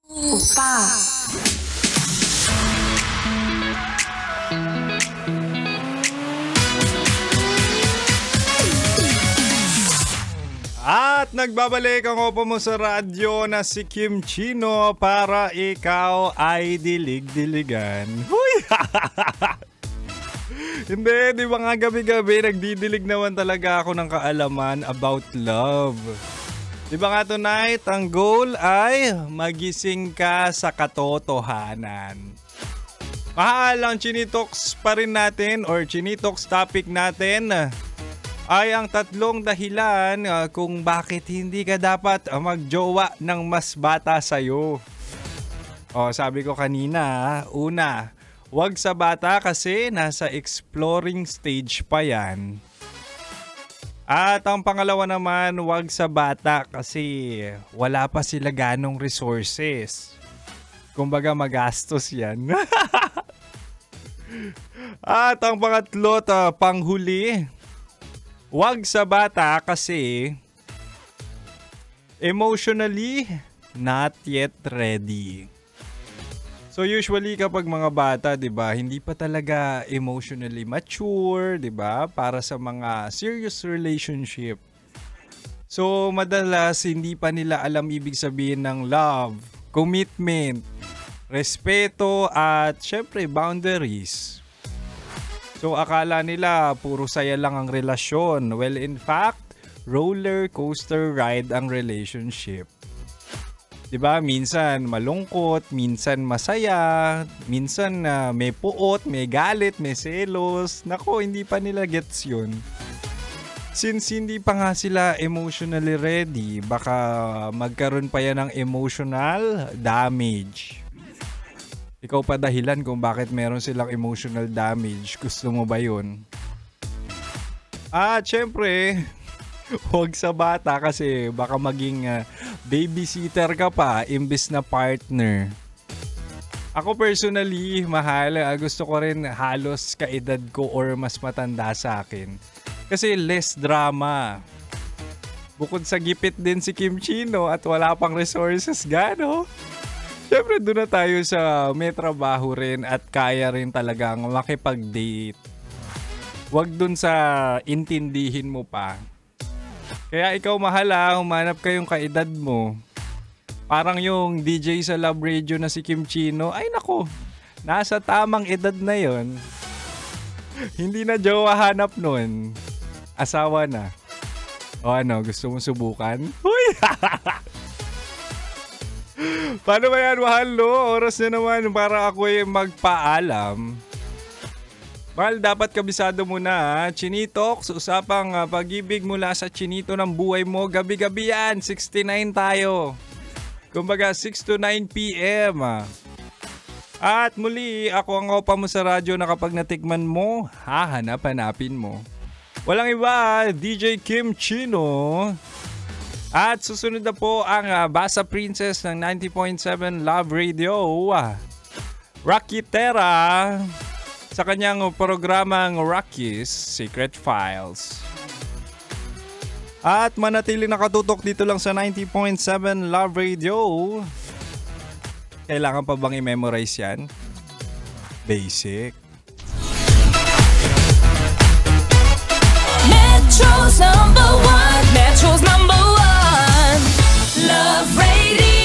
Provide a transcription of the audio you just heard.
오빠. At nagbabalik ang opo mo sa radyo na si Kim Chino para ikaw ay dilig-diligan. Huy! Hindi, di ba nga gabi-gabi nagdidilig naman talaga ako ng kaalaman about love. Di ba nga tonight, ang goal ay magising ka sa katotohanan. Mahal, ang Chinitox pa rin natin or Chinitox topic natin ay ang tatlong dahilan kung bakit hindi ka dapat magjowa ng mas bata sa'yo. O, sabi ko kanina, una, wag sa bata kasi nasa exploring stage pa yan. At ang pangalawa naman, wag sa bata kasi wala pa sila ganong resources. Kumbaga magastos yan. At ang pangatlo, panghuli, wag sa bata kasi emotionally not yet ready. So usually kapag mga bata, 'di ba, hindi pa talaga emotionally mature, 'di ba, para sa mga serious relationship. So madalas hindi pa nila alam ibig sabihin ng love, commitment, respeto at syempre boundaries. So akala nila puro saya lang ang relasyon. Well, in fact, roller coaster ride ang relationship. 'Di ba? Minsan malungkot, minsan masaya, minsan may puot, may galit, may selos. Nako, hindi pa nila gets 'yun. Since hindi pa nga sila emotionally ready, baka magkaroon pa yan ng emotional damage. Ikaw pa dahilan kung bakit meron silang emotional damage. Gusto mo ba yun? At syempre, huwag sa bata kasi baka maging babysitter ka pa imbes na partner. Ako personally, mahal, gusto ko rin halos kaedad ko or mas matanda sa akin. Kasi less drama. Bukod sa gipit din si Kim Chino at wala pang resources gano. Siyempre doon na tayo sa may trabaho rin at kaya rin talagang makipag-date. Huwag doon sa intindihin mo pa. Kaya ikaw mahal, humanap kayong kaedad mo. Parang yung DJ sa Love Radio na si Kim Chino, ay nako, nasa tamang edad na yon. Hindi na jowa hanap nun. Asawa na. O ano, gusto mong subukan? Huy! Paano ba yan, mahal, no? Oras na naman para ako'y magpaalam. Mahal, dapat kabisado mo na, Chinitox, usapang pag-ibig mula sa chinito ng buhay mo. Gabi-gabi yan, 69 tayo. Kumbaga, 6 to 9 p.m. At muli, ako ang opa mo sa radyo na kapag natikman mo, hahanap-hanapin mo. Walang iba, DJ Kim Chino. At susunod na po ang Basa Princess ng 90.7 Love Radio, Rocky Terra, sa kanyang programang Rocky's Secret Files. At manatiling nakatutok dito lang sa 90.7 Love Radio. Kailangan pa bang i-memorize yan? Basic. Metro's number one. Metro's number one. Love Radio.